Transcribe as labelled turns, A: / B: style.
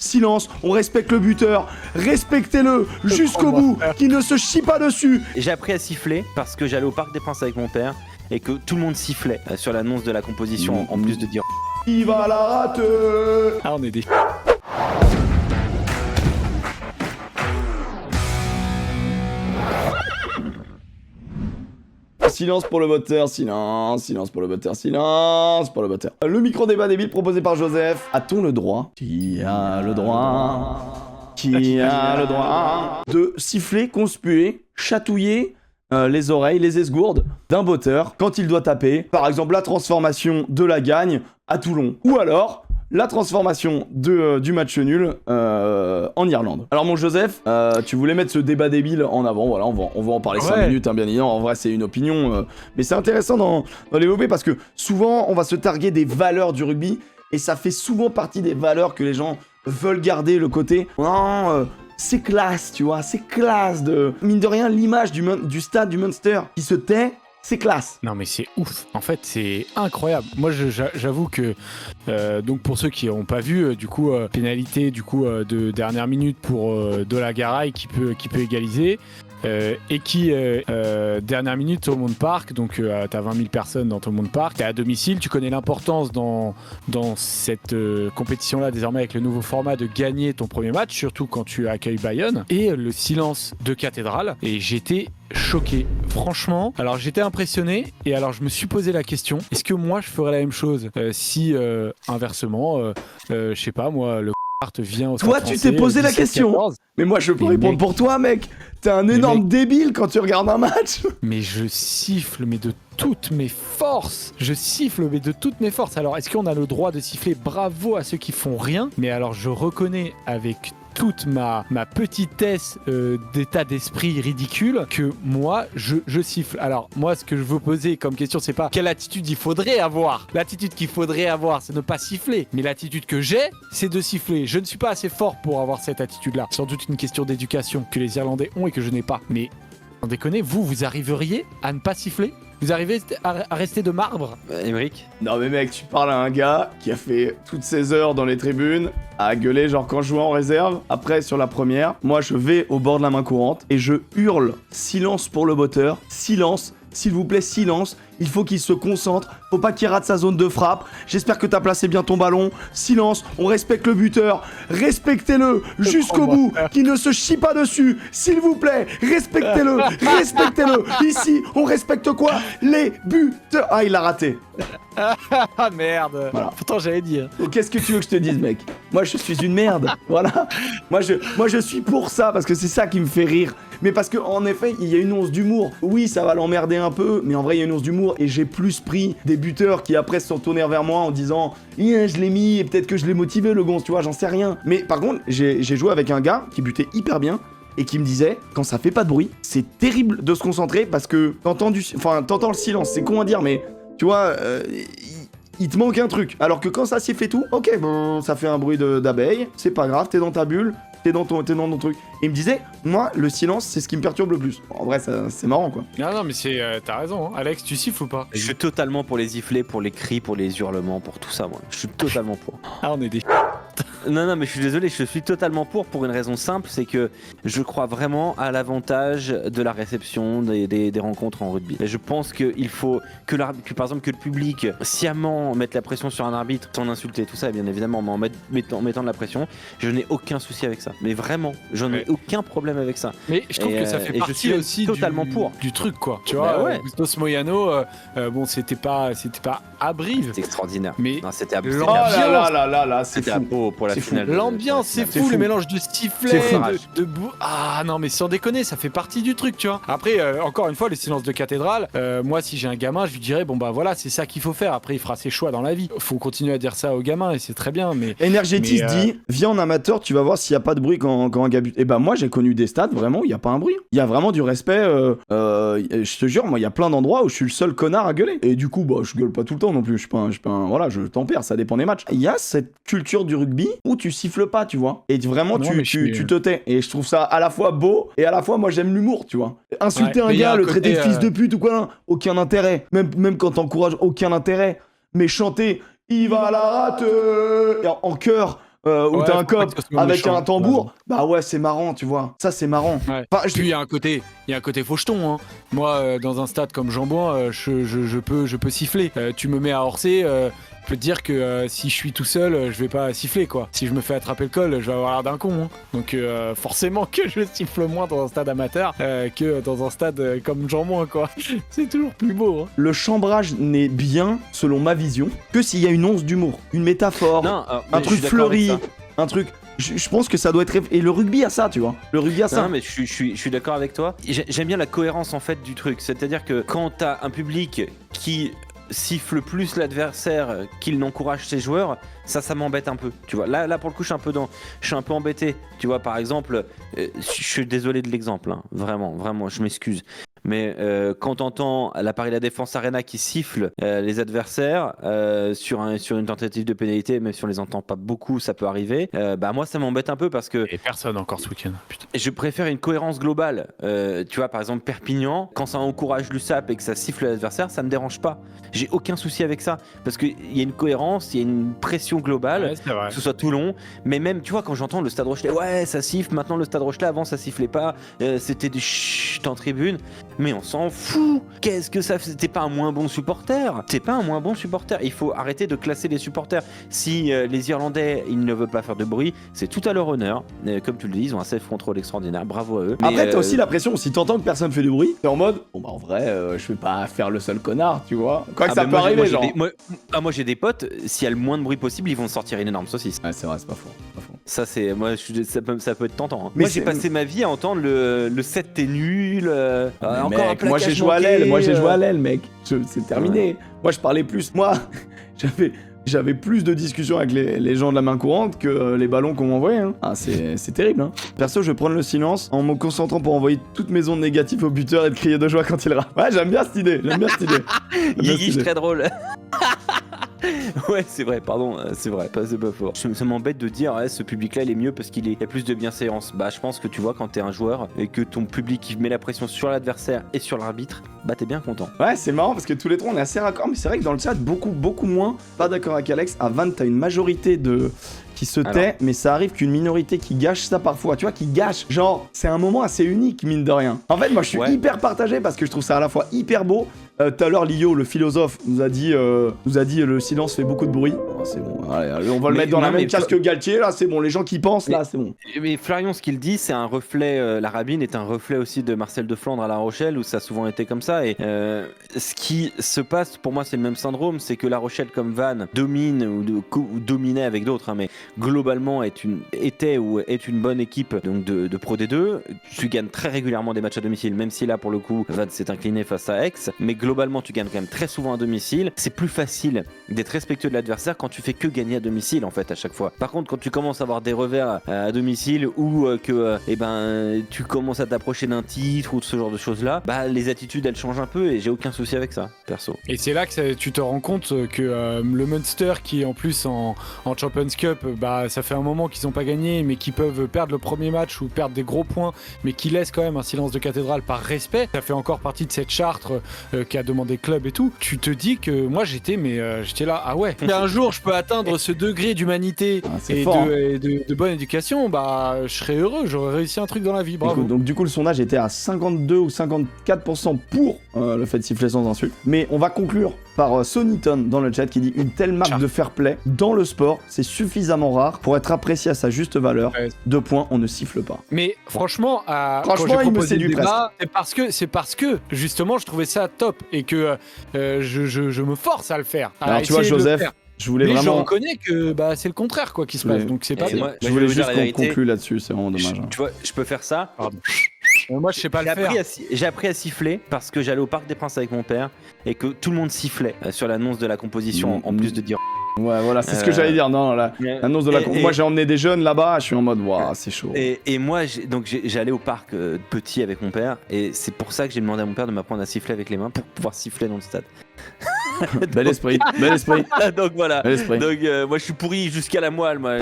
A: silence, on respecte le buteur, respectez-le jusqu'au bout, qu'il ne se chie pas dessus.
B: J'ai appris à siffler parce que j'allais au Parc des Princes avec mon père et que tout le monde sifflait sur l'annonce de la composition en plus de dire
A: Il va la rater.
C: Ah, on est des...
A: Silence pour le moteur, silence pour le moteur, silence pour le moteur. Le micro-débat débile proposé par Joseph. A-t-on le droit? Qui a le droit? Qui a le droit de siffler, conspuer, chatouiller les oreilles, les esgourdes d'un botteur quand il doit taper, par exemple la transformation de la gagne à Toulon, ou alors la transformation du match nul en Irlande. Alors mon Joseph, tu voulais mettre ce débat débile en avant, voilà, on va en parler 5 minutes, hein, bien évidemment, en vrai c'est une opinion, mais c'est intéressant d'en développer parce que souvent on va se targuer des valeurs du rugby, et ça fait souvent partie des valeurs que les gens veulent garder, le côté, non, c'est classe, tu vois, c'est classe de... Mine de rien, l'image du stade du Munster qui se tait, c'est classe.
C: Non mais c'est ouf, en fait c'est incroyable. Moi j'avoue que donc pour ceux qui n'ont pas vu, du coup pénalité du coup de dernière minute pour De La Garay qui peut égaliser. Et qui, dernière minute, Thomond Park, donc t'as 20 000 personnes dans Thomond Park, t'es à domicile, tu connais l'importance dans cette compétition-là, désormais avec le nouveau format, de gagner ton premier match, surtout quand tu accueilles Bayonne, et le silence de cathédrale, et j'étais choqué, franchement. Alors j'étais impressionné, et alors je me suis posé la question, est-ce que moi je ferais la même chose si, inversement, je sais pas, moi, le vient au
A: Toi, tu t'es posé la question. Mais moi, je peux répondre pour toi, mec. T'es un énorme débile quand tu regardes un match.
C: Mais je siffle, mais de toutes mes forces. Je siffle, mais de toutes mes forces. Alors, est-ce qu'on a le droit de siffler? Bravo à ceux qui font rien. Mais alors, je reconnais avec toute ma petitesse d'état d'esprit ridicule que moi je siffle. Alors moi ce que je veux poser comme question, c'est pas quelle attitude il faudrait avoir. L'attitude qu'il faudrait avoir, c'est ne pas siffler, mais l'attitude que j'ai, c'est de siffler. Je ne suis pas assez fort pour avoir cette attitude là. C'est sans doute une question d'éducation que les Irlandais ont et que je n'ai pas. Mais sans déconner, vous arriveriez à ne pas siffler? Vous arrivez à rester de marbre?
B: Émeric?
A: Non mais mec, tu parles à un gars qui a fait toutes ses heures dans les tribunes, à gueuler genre quand je jouais en réserve, après sur la première, moi je vais au bord de la main courante et je hurle silence pour le botteur, silence, s'il vous plaît silence, il faut qu'il se concentre, faut pas qu'il rate sa zone de frappe, j'espère que t'as placé bien ton ballon, silence, on respecte le buteur, respectez-le jusqu'au bout, qu'il ne se chie pas dessus, s'il vous plaît, respectez-le, respectez-le, ici on respecte quoi? Les buteurs. Ah, il a raté.
C: Ah merde.
A: Voilà.
C: Pourtant j'allais dire.
A: Qu'est-ce que tu veux que je te dise, mec? Moi je suis une merde, voilà. Moi je suis pour ça, parce que c'est ça qui me fait rire. Mais parce que en effet, il y a une once d'humour. Oui, ça va l'emmerder un peu, mais en vrai, il y a une once d'humour. Et j'ai plus pris des buteurs qui après se sont tournés vers moi en disant je l'ai mis, et peut-être que je l'ai motivé, le gonze, tu vois, j'en sais rien. Mais par contre, j'ai joué avec un gars qui butait hyper bien, et qui me disait, quand ça fait pas de bruit, c'est terrible de se concentrer, parce que t'entends le silence, c'est con à dire, mais tu vois, il te manque un truc. Alors que quand ça siffle et tout, ok, bon, ça fait un bruit d'abeille, c'est pas grave, t'es dans ta bulle, t'es dans ton truc. Et il me disait, moi, le silence, c'est ce qui me perturbe le plus. En vrai, c'est marrant, quoi.
C: Non, mais t'as raison, hein. Alex, tu siffles ou pas?
B: Je suis totalement pour les sifflets, pour les cris, pour les hurlements, pour tout ça, moi. Je suis totalement pour.
C: Ah, on est des...
B: Non, mais je suis désolé, je suis totalement pour une raison simple, c'est que je crois vraiment à l'avantage de la réception des rencontres en rugby. Et je pense qu'il faut que par exemple que le public sciemment mette la pression sur un arbitre sans insulter, tout ça, bien évidemment, mais en mettant de la pression, je n'ai aucun souci avec ça. Mais vraiment, j'en ai aucun problème avec ça.
C: Mais je trouve que ça fait partie aussi
B: totalement
C: du truc, quoi. Tu vois,
B: ouais.
C: Gustos Moyano, bon, c'était pas à Brive.
B: C'est extraordinaire.
C: Mais
B: non, c'était
A: Oh là, c'est
B: c'était
A: fou.
B: beau pour la finale.
C: L'ambiance, c'est fou, le mélange de sifflets, de boue. Ah non, mais sans déconner, ça fait partie du truc, tu vois. Après, encore une fois, le silence de cathédrale, moi, si j'ai un gamin, je lui dirais, bon bah voilà, c'est ça qu'il faut faire. Après, il fera ses choix dans la vie. Faut continuer à dire ça aux gamins, et c'est très bien, mais...
A: Energetis dit, viens en amateur, tu vas voir s'il y a pas de bruit quand un gars bute. Et bah moi, j'ai connu des stades, vraiment, où il y a pas un bruit. Il y a vraiment du respect. Je te jure, moi, il y a plein d'endroits où je suis le seul connard à gueuler. Et du coup, bah, je gueule pas tout le temps non plus. Je suis pas un voilà, je tempère, ça dépend des matchs. Il y a cette culture du rugby où tu siffles pas, tu vois. Et vraiment, tu te tais. Et je trouve ça à la fois beau et à la fois, moi, j'aime l'humour, tu vois. Insulter un gars, le traiter de fils de pute ou quoi, aucun intérêt. Même quand t'encourages, aucun intérêt. Mais chanter, il va la rater en chœur, où
C: Ouais,
A: t'as un
C: faut pas
A: cop
C: que ce soit
A: avec
C: méchant.
A: un tambour, bah ouais, c'est marrant, tu vois. Ça, c'est marrant.
C: Ouais.
A: Enfin,
C: Puis il y a un côté faucheton. Hein. Moi, dans un stade comme Jean-Bouin, je peux siffler. Tu me mets à Orsay, je peux te dire que si je suis tout seul, je vais pas siffler quoi. Si je me fais attraper le col, je vais avoir l'air d'un con. Hein. Donc forcément que je siffle moins dans un stade amateur que dans un stade comme Jean-Bouin quoi. C'est toujours plus beau. Hein.
A: le chambrage n'est bien, selon ma vision, que s'il y a une once d'humour, une métaphore,
B: Non,
A: un
B: mais
A: truc
B: je suis d'accord avec
A: fleuri,
B: ça.
A: un truc. Je pense que ça doit être. Et le rugby a ça, tu vois. Le rugby a ça.
B: Non, mais je suis d'accord avec toi. J'aime bien la cohérence en fait du truc. C'est-à-dire que quand t'as un public qui siffle plus l'adversaire qu'il n'encourage ses joueurs, ça m'embête un peu. Tu vois, là pour le coup, je suis un peu embêté. Tu vois, par exemple, je suis désolé de l'exemple, hein. Vraiment, je m'excuse. Mais quand t'entends la Paris La Défense Arena qui siffle les adversaires sur une tentative de pénalité, même si on les entend pas beaucoup, ça peut arriver. Bah moi, ça m'embête un peu parce que
C: Et personne encore ce week-end. Putain.
B: je préfère une cohérence globale. Tu vois, par exemple, Perpignan, quand ça encourage l'USAP et que ça siffle l'adversaire, ça me dérange pas. J'ai aucun souci avec ça. Parce qu'il y a une cohérence, il y a une pression globale,
C: Ouais, c'est vrai.
B: que ce soit Toulon. Mais même, tu vois, quand j'entends le Stade Rochelais, ouais, ça siffle, maintenant le Stade Rochelais, avant ça sifflait pas, c'était du chut en tribune. Mais on s'en fout. Qu'est-ce que ça fait? T'es pas un moins bon supporter. T'es pas un moins bon supporter. Il faut arrêter de classer les supporters. Si les Irlandais, ils ne veulent pas faire de bruit, c'est tout à leur honneur. Comme tu le dis, ils ont un self-control extraordinaire. Bravo à eux. Mais,
A: Après, t'as aussi la pression. Si t'entends que personne fait du bruit, t'es en mode. Bon, bah en vrai, je vais pas faire le seul connard, tu vois. Quoi que ça
B: bah,
A: peut arriver,
B: moi,
A: genre.
B: moi j'ai des potes, s'il y a le moins de bruit possible, ils vont sortir une énorme saucisse.
A: Ouais, c'est vrai, c'est pas faux. Pas faux.
B: Ça, c'est. Moi, ça peut être tentant. Hein.
A: Mais
B: Moi, j'ai
A: c'est-
B: passé ma vie à entendre le set t'es nul.
A: Mais
B: Encore
A: mec,
B: un plaquage
A: moi j'ai joué à
B: manqué,
A: l'aile, mec. C'est terminé.
B: Ouais.
A: Moi je parlais plus. Moi, j'avais plus de discussions avec les gens de la main courante que les ballons qu'on m'envoyait. Hein. Ah, c'est terrible. Hein. Perso, je vais prendre le silence en me concentrant pour envoyer toutes mes ondes négatives au buteur et de crier de joie quand il rate. Ouais, j'aime bien cette idée.
B: Guiguiche, très drôle. Ouais, c'est vrai, pardon, c'est vrai, c'est pas fort. Ça m'embête de dire, ouais, ce public-là, il est mieux parce qu'il y a plus de bienséance. Bah, je pense que tu vois, quand t'es un joueur et que ton public il met la pression sur l'adversaire et sur l'arbitre, bah, t'es bien content.
A: Ouais, c'est marrant parce que tous les trois on est assez raccord, mais c'est vrai que dans le chat, beaucoup moins. Pas d'accord avec Alex. À 20, t'as une majorité qui se tait, mais ça arrive qu'une minorité qui gâche ça parfois, tu vois, qui gâche. Genre, c'est un moment assez unique, mine de rien. En fait, moi, je suis hyper partagé parce que je trouve ça à la fois hyper beau. Tout à l'heure, Lio, le philosophe, nous a dit le silence fait beaucoup de bruit. Oh, c'est bon, allez, on va le mettre dans la même case que Galtier, là, c'est bon. Les gens qui pensent, là, c'est bon.
B: Mais Florian, ce qu'il dit, c'est un reflet, la Rabine est un reflet aussi de Marcel de Flandre à La Rochelle, où ça a souvent été comme ça. Et ce qui se passe, pour moi, c'est le même syndrome, c'est que La Rochelle, comme Vannes, domine ou dominait avec d'autres, hein, mais globalement est une bonne équipe donc de Pro D2. Tu gagnes très régulièrement des matchs à domicile, même si là, pour le coup, Vannes s'est incliné face à Aix. Mais globalement, tu gagnes quand même très souvent à domicile. C'est plus facile d'être respectueux de l'adversaire quand tu fais que gagner à domicile, en fait, à chaque fois. Par contre, quand tu commences à avoir des revers à domicile ou que tu commences à t'approcher d'un titre ou de ce genre de choses-là, bah les attitudes elles changent un peu et j'ai aucun souci avec ça, perso.
C: Et c'est là que tu te rends compte que le Munster, qui est en plus en Champions Cup, bah ça fait un moment qu'ils n'ont pas gagné, mais qui peuvent perdre le premier match ou perdre des gros points, mais qui laissent quand même un silence de cathédrale par respect. Ça fait encore partie de cette charte qu'a demandé club et tout. Tu te dis que moi j'étais là, ah ouais, si un jour je peux atteindre ce degré d'humanité et de bonne éducation, bah je serais heureux, j'aurais réussi un truc dans la vie, bravo.
A: Donc du coup le sondage était à 52 ou 54% pour le fait de siffler sans insulte. Mais on va conclure par Soniton dans le chat qui dit une telle marque de fair play dans le sport, c'est suffisamment rare pour être apprécié à sa juste valeur. 2 points, on ne siffle pas.
C: Mais franchement, quand j'ai
A: il me
C: proposé
A: séduit
C: le débat, c'est parce que justement je trouvais ça top et que je me force à le faire.
A: Alors tu vois Joseph, je voulais
C: mais
A: vraiment...
C: je reconnais que c'est le contraire quoi qui se passe, donc c'est pas bien.
A: Je voulais juste qu'on conclue là-dessus, c'est vraiment dommage.
B: Tu vois, je peux faire ça.
C: Pardon. Moi je sais pas le faire.
B: J'ai appris à siffler parce que j'allais au Parc des Princes avec mon père et que tout le monde sifflait sur l'annonce de la composition en plus de dire.
A: Ouais, voilà, c'est ce que j'allais dire. Non, l'annonce de la moi j'ai emmené des jeunes là-bas, je suis en mode waouh, c'est chaud.
B: Et moi, j'allais au parc petit avec mon père et c'est pour ça que j'ai demandé à mon père de m'apprendre à siffler avec les mains pour pouvoir siffler dans le stade.
A: Bel esprit, bel esprit.
B: Donc voilà.
A: Bel esprit.
B: Donc moi je suis pourri jusqu'à la moelle, moi.